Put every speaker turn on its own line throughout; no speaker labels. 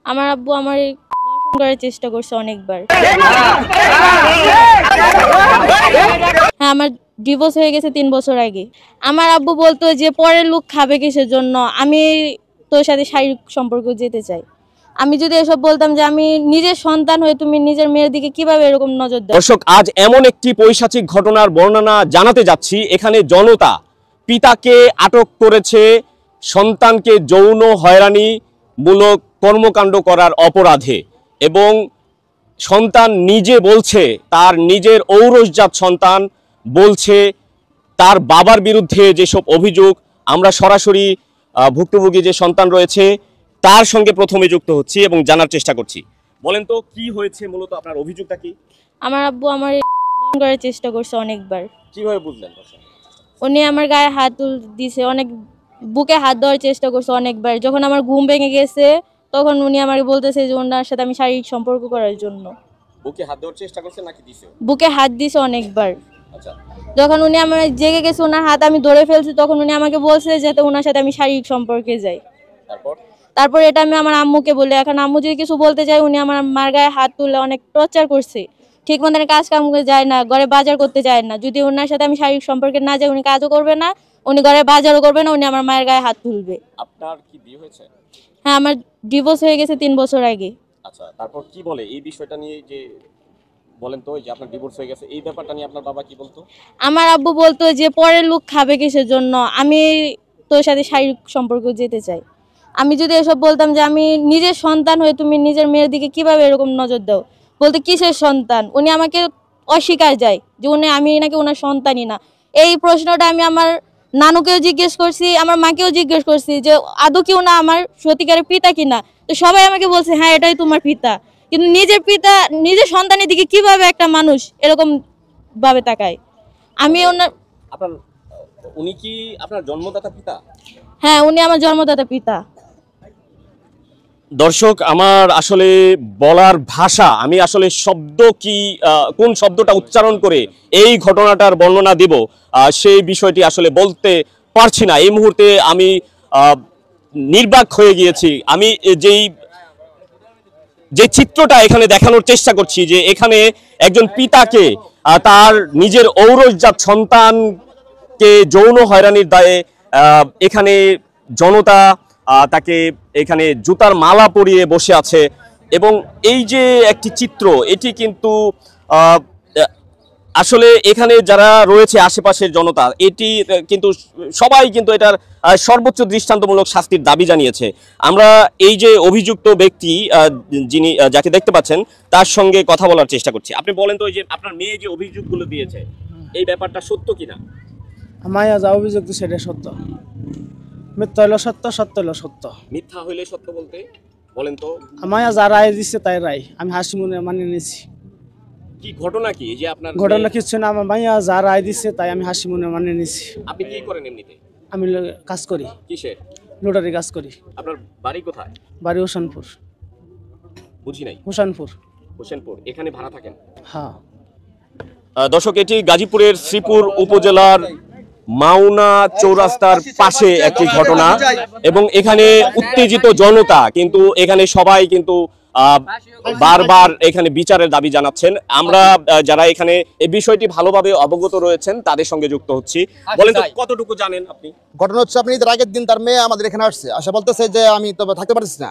আমার আব্বু আমার দর্শন করার চেষ্টা করছে অনেকবার। হ্যাঁ, আমার ডিভোর্স হয়ে গেছে 3 বছর আগে। আমার আব্বু বলতো যে পরের লোক খাবে কিসের জন্য, আমি তোর সাথে শারীরিক সম্পর্ক যেতে চাই। আমি যদি এসব বলতাম যে আমি নিজের সন্তান হয়ে তুমি নিজের মেয়ের দিকে কিভাবে এরকম নজর দাও।
দর্শক, আজ এমন একটি পৈশাচিক ঘটনার বর্ণনা জানাতে যাচ্ছি। এখানে জনতা পিতাকে আটক করেছে সন্তানকে যৌন হয়রানিমূলক কর্মকাণ্ড করার অপরাধে, এবং সন্তান নিজে বলছে, তার নিজের ঔরসজাত সন্তান বলছে তার বাবার বিরুদ্ধে যেসব অভিযোগ। আমরা সরাসরি ভুক্তভোগী যে সন্তান রয়েছে তার সঙ্গে প্রথমে যুক্ত হচ্ছি এবং জানার চেষ্টা করছি। বলেন তো, কি হয়েছে, মূলত আপনার অভিযোগটা কি?
আমার আব্বু আমার দর্শন করার চেষ্টা করছে অনেকবার।
কিভাবে বুঝলেন?
উনি আমার গায়ে হাত দিছে, অনেক বুকে হাত দেওয়ার চেষ্টা করছে অনেকবার। যখন আমার ঘুম ভেঙে গেছে তখন উনি আমাকে বলতেছে যে ওনার সাথে আমি শারীরিক সম্পর্ক করার জন্য।
বুকে হাত দেওয়ার চেষ্টা করছে নাকি দিছে?
বুকে হাত দিছে অনেকবার।
আচ্ছা,
যখন উনি আমার জেগে গেছে, ওনার হাত আমি ধরে ফেলছি, তখন উনি আমাকে বলছে যাতে ওনার সাথে আমি শারীরিক সম্পর্কে যাই। তারপর এটা আমি আমার আম্মুকে বলি। এখন আম্মু যদি কিছু বলতে চাই, উনি আমার মার গায়ে হাত তুলে অনেক টর্চার করছে। ঠিক মতন কাজ কাম করে যায় না, ঘরে বাজার করতে যায় না। যদি ওনার সাথে আমি শারীরিক সম্পর্কে না যাই, উনি কাজও করবে না, উনি ঘরে বাজারও করবে না, উনি আমার মায়ের গায়ে হাত তুলবে।
আপনার কি বিয়ে হয়েছে?
হ্যাঁ, আমার ডিভোর্স হয়ে গেছে 3 বছর আগে।
আচ্ছা, তারপর কি বলে এই বিষয়টা নিয়ে? যে বলেন তো, যে আপনার ডিভোর্স হয়ে গেছে এই ব্যাপারটা নিয়ে আপনার বাবা কি বলতো?
আমার আব্বু বলতো যে পরের লোক খাবে কিসের জন্য, আমি তোর সাথে শারীরিক সম্পর্ক যেতে চাই। আমি যদি এসব বলতাম যে আমি নিজের সন্তান হয়ে তুমি নিজের মেয়ের দিকে কিভাবে এরকম নজর দাও, বলতে কিসের সন্তান। উনি আমাকে অস্বীকার যায় যে আমি নাকি ওনার সন্তানই না। এই প্রশ্নটা আমি আমার নানুকেও জিজ্ঞেস করছি, আমার মাকেও জিজ্ঞেস করছি যে আদৌ কি ওনা আমার সত্যিকারের পিতা কিনা। তো সবাই আমাকে বলছে হ্যাঁ এটাই তোমার পিতা। কিন্তু নিজের পিতা, নিজের সন্তানের দিকে কিভাবে একটা মানুষ এরকম ভাবে তাকায়। আমি ওনার
উনি কি আপনার জন্মদাতা পিতা?
হ্যাঁ, উনি আমার জন্মদাতা পিতা।
দর্শক, আমার আসলে বলার ভাষা, আমি আসলে শব্দ কি কোন শব্দটা উচ্চারণ করে এই ঘটনাটার বর্ণনা দিব সেই বিষয়টি আসলে বলতে পারছি না। এই মুহূর্তে আমি নির্বাক হয়ে গিয়েছি। আমি যে চিত্রটা এখানে দেখানোর চেষ্টা করছি, যে এখানে একজন পিতাকে তার নিজের ঔরসজাত সন্তানকে যৌন হয়রানির দায়ে এখানে জনতা তাকে এখানে জুতার মালা পরিয়ে বসে আছে। এবং এই যে একটি চিত্র, এটি কিন্তু আসলে এখানে যারা রয়েছে আশেপাশের জনতা, এটি কিন্তু সবাই কিন্তু এটার সর্বোচ্চ দৃষ্টান্তমূলক শাস্তির দাবি জানিয়েছে। আমরা এই যে অভিযুক্ত ব্যক্তি যিনি যাকে দেখতে পাচ্ছেন তার সঙ্গে কথা বলার চেষ্টা করছি। আপনি বলেন তো, এই যে আপনার মেয়ে যে অভিযোগগুলো দিয়েছে এই ব্যাপারটা সত্য কিনা?
মায়া যা অভিযোগ দিচ্ছে সেটা সত্য। মিথ্যা হইলো সত্য, সত্য হইলো সত্য।
মিথ্যা হইলে সত্য বলতে বলেন তো?
মায়া যা রায় দিচ্ছে তাই রায় আমি হাসি মনে মানিয়ে নিয়েছি।
কি ঘটনা কি যে আপনার?
ঘটনা কিছু না, আমার মাইয়া যা রায় দিচ্ছে তাই আমি হাসি মনে মানিয়ে নিয়েছি।
আপনি কি করেন এমনিতে?
আমি কাজ করি।
কিসের?
লোটারি কাজ করি।
আপনার বাড়ি কোথায়?
বাড়ি হোসেনপুর।
বুঝি নাই।
হোসেনপুর।
হোসেনপুর। এখানে ভাড়া থাকেন?
হ্যাঁ।
দর্শক, এটি গাজীপুরের শ্রীপুর উপজেলার মাওনা চৌরাস্তার পাশে একটি ঘটনা, এবং এখানে উত্তেজিত জনতা, কিন্তু এখানে সবাই কিন্তু বারবার এখানে বিচারের দাবি জানাচ্ছেন। আমরা যারা এখানে এই বিষয়টি ভালোভাবে অবগত রয়েছেন তাদের সঙ্গে যুক্ত হচ্ছি। বলেন তো, কতটুকু জানেন আপনি?
ঘটনা হচ্ছে, আপনি ঈদের আগের দিন তার মেয়ে আমাদের এখানে আসছে, আসা বলতেছে যে আমি তো থাকতে পারছি না।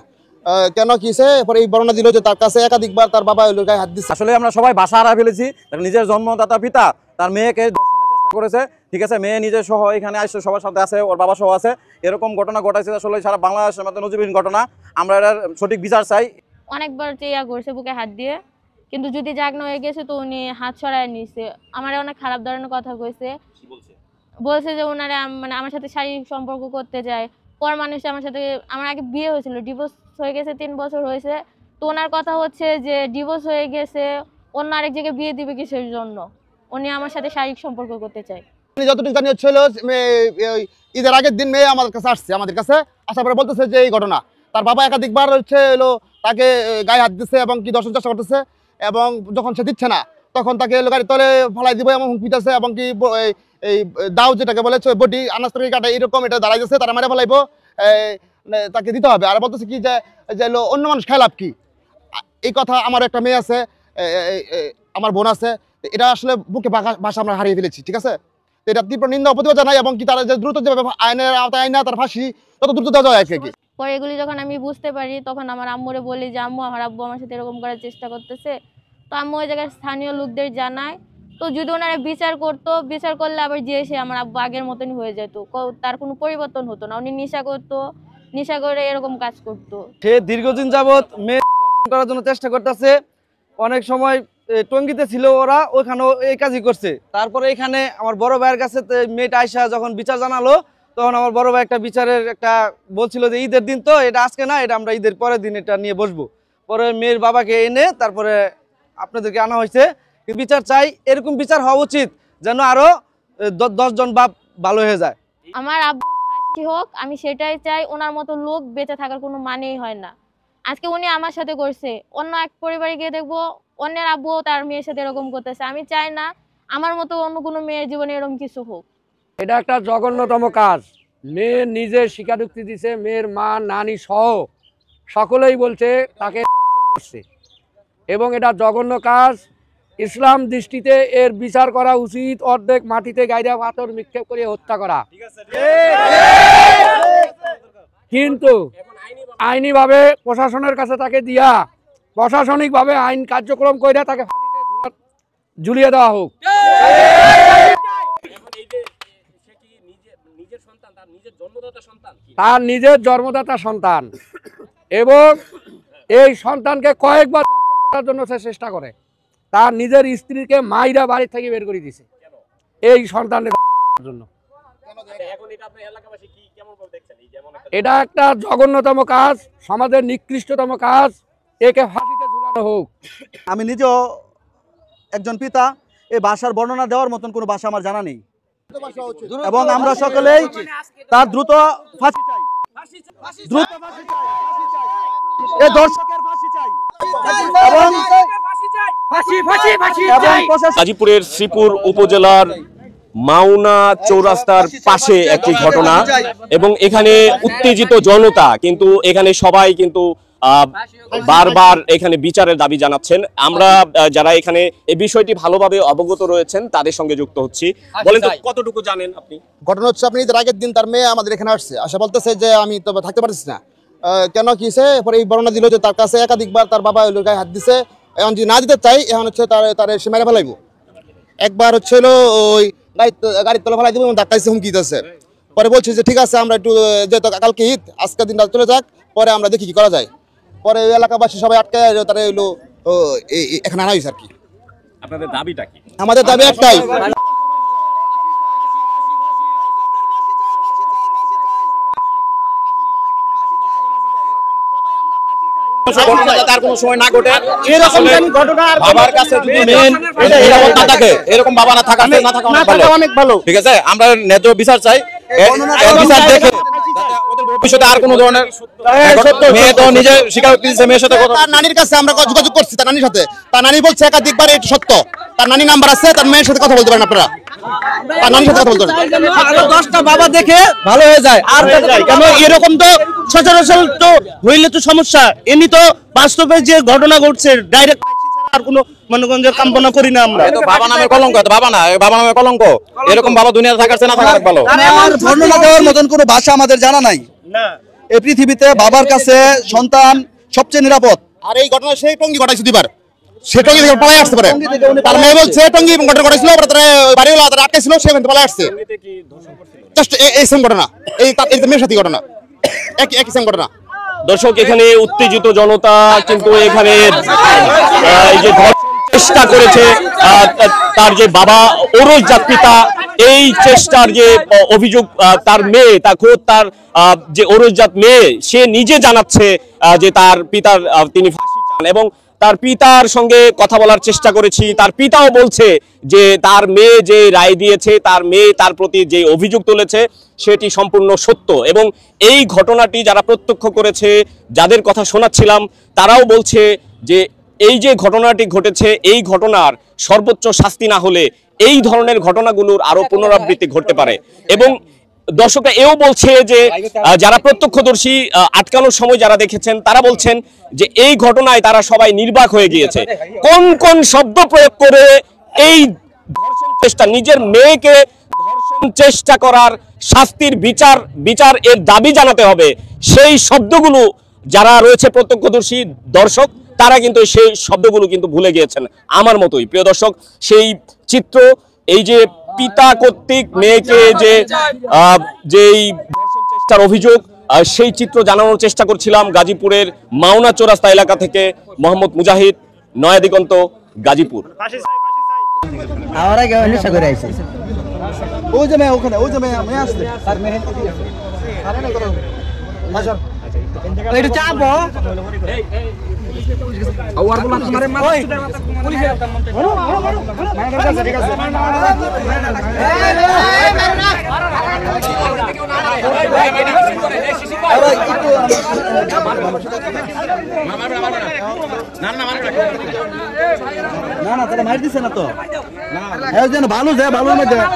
কেন কিসে পরে এই বর্ণনা দিল যে তার কাছে একাধিকবার তার বাবা ওই গায়ে হাত দিচ্ছে।
আসলে আমরা সবাই বাসা হারা ফেলেছি। নিজের জন্মদাতা পিতা তার মেয়েকে দর্শনের চেষ্টা করেছে, ঠিক আছে? মেয়ে নিজে সহ এখানে আসছে, সবার সাথে আছে, ওর বাবা সহ আছে। এরকম ঘটনা ঘটাইছে আসলে সারা বাংলাদেশের মধ্যে নজিরবিহীন ঘটনা। আমরা এটার সঠিক বিচার চাই।
অনেকবার চেয়া করছে বুকে হাত দিয়ে, কিন্তু যদি জাগনা হয়ে গেছে তো উনি হাত সরায় নিছে। আমার অনেক খারাপ ধরনের কথা কইছে। বলছে যে ওনারা মানে আমার সাথে শারীরিক সম্পর্ক করতে যায়। পর মানুষ আমার সাথে, আমার আগে বিয়ে হয়েছিল, ডিভোর্স হয়ে গেছে 3 বছর হয়েছে। তো ওনার কথা হচ্ছে যে ডিভোর্স হয়ে গেছে, অন্য আরেক জায়গায় বিয়ে দিবে কিসের জন্য, উনি আমার সাথে শারীরিক সম্পর্ক করতে চায়।
যতটুকু জানি হচ্ছিল ঈদের আগের দিন মেয়ে আমাদের কাছে আসছে, আমাদের কাছে আসার পরে বলতেছে যে এই ঘটনা তার বাবা একাধিকবার হচ্ছে তাকে গায়ে হাত দিচ্ছে এবং কি দর্শন চেষ্টা করতেছে, এবং যখন সে দিচ্ছে না তখন তাকে গাড়ির তলে ফালাই দিব এমন হুমকি দিতেছে, এবং কি এই দাও যেটাকে বলেছে বডি আনাজ তরকারি কাটা এরকম এটা দাঁড়াই যাচ্ছে, তারা মারে ফেলাইবো। তাকে দিতে হবে। আর বলতেছে কি যে অন্য মানুষ খায় লাভ কি, এই কথা। আমার একটা মেয়ে আছে, আমার বোন আছে, এটা আসলে বুকে ভাষা আমরা হারিয়ে ফেলেছি, ঠিক আছে। এটা তীব্র নিন্দা প্রতিবাদ জানাই, এবং কি তারা যে দ্রুত যেভাবে আইনের আওতায় আইনা তার ফাঁসি তত দ্রুত দেওয়া যায় আর কি।
পরে এগুলি যখন আমি বুঝতে পারি তখন আমার আম্মুরে বলি যে আম্মু আমার আব্বু আমার সাথে এরকম করার চেষ্টা করতেছে। তো আম্মু ওই জায়গায় স্থানীয় লোকদের জানায়। তো যদি ওনারা বিচার করতো, বিচার করলে আবার যে সে আমার আব্বু আগের মতনই হয়ে যেত, তার কোনো পরিবর্তন হতো না। উনি নেশা করতো, নেশা করে এরকম কাজ করতো।
সে দীর্ঘদিন যাবৎ মেয়ে দর্শন করার জন্য চেষ্টা করতেছে। অনেক সময় টঙ্গিতে ছিল ওরা, ওইখানেও এই কাজই করছে। তারপরে এখানে আমার বড় ভাইয়ের কাছে মেয়েটা আইসা যখন বিচার জানালো, তখন আমার বড় ভাই একটা বিচারের একটা বলছিল যে ঈদের দিন তো, এটা আজকে না, এটা আমরা ঈদের পরের দিন এটা নিয়ে বসবো। পরে মেয়ের বাবাকে এনে তারপরে আপনাদেরকে আনা হয়েছে। বিচার চাই, এরকম বিচার হওয়া উচিত যেন আরো 10 জন বাপ ভালো হয়ে যায়।
আমার আব্বু ফাঁসি হোক, আমি সেটাই চাই। ওনার মতো লোক বেঁচে থাকার কোনো মানেই হয় না। আজকে উনি আমার সাথে করছে, অন্য এক পরিবারে গিয়ে দেখবো অন্যের আব্বুও তার মেয়ের সাথে এরকম করতেছে। আমি চাই না আমার মতো অন্য কোনো মেয়ের জীবনে এরকম কিছু হোক।
এটা একটা জঘন্যতম কাজ। মেয়ে নিজে স্বীকারোক্তি দিছে, মেয়ের মা নানি সহ সকলেই বলছে তাকে ধর্ষণ করছে, এবং এটা জঘন্য কাজ। ইসলাম দৃষ্টিতে এর বিচার করা উচিত, অর্ধেক মাটিতে গাইরা পাথর নিক্ষেপ করে হত্যা করা। কিন্তু আইনিভাবে প্রশাসনের কাছে তাকে দিয়া প্রশাসনিকভাবে আইন কার্যক্রম করে তাকে ফাঁসিতে ঝুলিয়ে দেওয়া হোক। তার নিজের জন্মদাতা সন্তান, এবং এই সন্তানকে কয়েকবার দর্শন করার জন্য সে চেষ্টা করে। তার নিজের স্ত্রীকে মাইরা বাড়ি থেকে বের করে দিছে এই সন্তানের দর্শন করার জন্য। এটা একটা জঘন্যতম কাজ, সমাজের নিকৃষ্টতম কাজ। একে ফাঁসিতে ঝুলানো হোক।
আমি নিজেও একজন পিতা, এই ভাষার বর্ণনা দেওয়ার মতন কোনো ভাষা আমার জানা নেই, এবং আমরা সকলেই তার দ্রুত ফাঁসি চাই, দ্রুত ফাঁসি চাই, এই দর্শকের ফাঁসি চাই, এবং
গাজীপুরের শ্রীপুর উপজেলার মাওনা চৌরাস্তার পাশে একটি ঘটনা, এবং এখানে উত্তেজিত জনতা, কিন্তু এখানে সবাই কিন্তু বারবার এখানে বিচারের দাবি জানাচ্ছেন। আমরা যারা এখানে এই বিষয়টি ভালোভাবে অবগত রয়েছেন তাদের সঙ্গে যুক্ত হচ্ছি। বলেন তো কতটুকু জানেন আপনি?
ঘটনা হচ্ছে, আপনি ঈদের আগের দিন তার মেয়ে আমাদের এখানে আসছে, আসা বলতেছে যে আমি তো থাকতে পারছি না। কেন কি হয়েছে? এরপরে এই বর্ণনা দিল যে তার কাছে একাধিকবার তার বাবা গায়ে হাত দিছে, এখন যদি না দিতে চাই এখন হচ্ছে তার সে মেরে ফেলাইব। একবার হচ্ছে ওই গাড়ির তলা ফেলাই দিব এবং ধাক্কা দিচ্ছে, হুমকি দিতেছে। পরে বলছে যে ঠিক আছে আমরা একটু যেহেতু কালকে ঈদ, আজকের দিনটা চলে যাক, পরে আমরা দেখি কি করা যায়। পরে ওই এলাকাবাসী সবাই আটকে তারা এলো এখানে আনা হয়েছে আর কি।
আপনাদের দাবিটা কি?
আমাদের দাবি একটাই,
তার কোনো সময় না ঘটে, এরকম ঘটনা বাবার কাছে যদি মেন নিরাপত্তা থাকে, এরকম বাবা না থাকা অনেক ভালো, ঠিক আছে। আমরা ন্যায্য বিচার চাই, বিচার দেখে ভবিষ্যতে আর কোনো ধরনের, মেয়ে তো নিজে স্বীকারোক্তি দিচ্ছে, মেয়ের সাথে
তার নানির কাছে আমরা যোগাযোগ করছি, তার নানির সাথে। তার নানি বলছে একাধিকবার এটা সত্য, তার নানি নাম্বার আছে, তার মেয়ের সাথে কথা বলতে পারেন আপনারা, তার নানির সাথে কথা বলতে পারেন।
10টা বাবা দেখে ভালো হয়ে যায়। আর কেন এরকম তো সচরাচর তো হইলে তো সমস্যা। এমনি তো বাস্তবে যে ঘটনা ঘটছে ডাইরেক্ট আর কোনো মনে করেন যে কামনা করি না আমরা।
বাবা নামের কলঙ্ক, বাবা না, বাবা নামের কলঙ্ক। এরকম বাবা দুনিয়াতে থাকার না থাকার ভালো।
আর বর্ণনা দেওয়ার মতন কোনো ভাষা আমাদের জানা নাই। এই পৃথিবীতে বাবার কাছে সন্তান সবচেয়ে নিরাপদ।
আর এই ঘটনা সেই টঙ্গি ঘটাইছে দুইবার, সে টঙ্গি থেকে পালাই আসতে পারে। তার মেয়ে বলছে টঙ্গি ঘটনা ঘটাইছিল, বাড়িওয়ালা তারা আটকেছিল, সে পালাই আসছে। জাস্ট এই সেম ঘটনা, এই মেয়ের সাথে ঘটনা, একই সেম ঘটনা।
দর্শক, এখানে উত্তেজিত জনতা কিন্তু এখানে এই যে চেষ্টা করেছে তার যে বাবা ওরসজাত পিতা, এই চেষ্টার যে অভিযোগ তার মেয়ে, তা খোদ তার যে ওরসজাত মেয়ে সে নিজে জানাচ্ছে যে তার পিতার তিনি ফাঁসি চান, এবং তার পিতার সঙ্গে কথা বলার চেষ্টা করেছি। তার পিতাও বলছে যে তার মেয়ে যে রায় দিয়েছে, তার মেয়ে তার প্রতি যে অভিযোগ তুলেছে সেটি সম্পূর্ণ সত্য, এবং এই ঘটনাটি যারা প্রত্যক্ষ করেছে, যাদের কথা শোনাচ্ছিলাম, তারাও বলছে যে এই যে ঘটনাটি ঘটেছে, এই ঘটনার সর্বোচ্চ শাস্তি না হলে এই ধরনের ঘটনাগুলোর আরো পুনরাবৃত্তি ঘটতে পারে। এবং দর্শকরা এও বলছে যে যারা প্রত্যক্ষদর্শী আটকানোর সময় যারা দেখেছেন তারা বলছেন যে এই ঘটনায় তারা সবাই নির্বাক হয়ে গিয়েছে। কোন কোন শব্দ প্রয়োগ করে এই ধর্ষণ চেষ্টা, নিজের মেয়েকে ধর্ষণ চেষ্টা করার শাস্তির বিচার এর দাবি জানাতে হবে, সেই শব্দগুলো যারা রয়েছে প্রত্যক্ষদর্শী দর্শক তারা কিন্তু সেই শব্দগুলো কিন্তু ভুলে গিয়েছেন আমার মতোই। প্রিয় দর্শক, সেই চিত্র, এই যে পিতা কর্তৃক মেয়েকে যেই ধর্ষণ চেষ্টার অভিযোগ, সেই চিত্র জানানোর চেষ্টা করছিলাম গাজীপুরের মাওনা চৌরাস্তা এলাকা থেকে। মোহাম্মদ মুজাহিদ, নয়া দিগন্ত, গাজীপুর।
না না তারা মার দিছে না তো, যেন ভালো যায় ভালোর মধ্যে না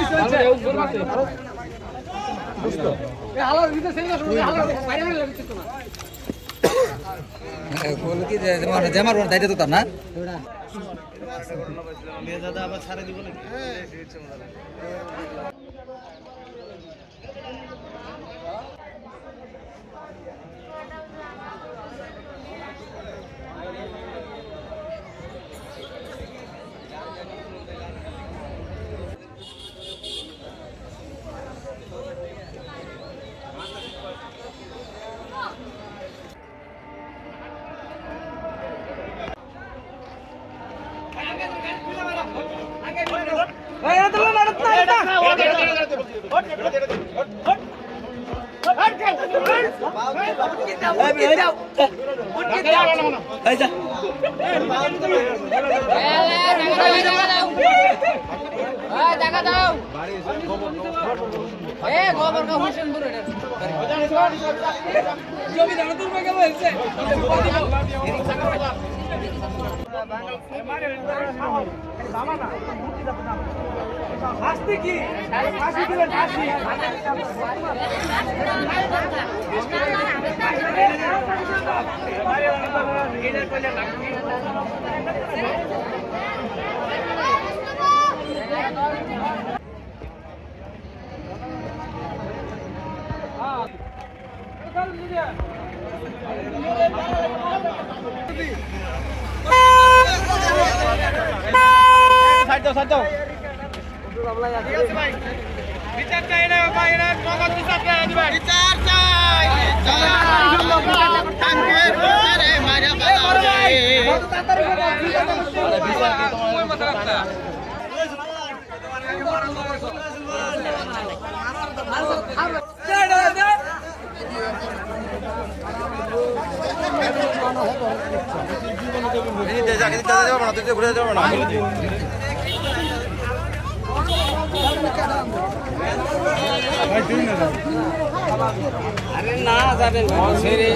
আরে না যাবেন ছেড়ে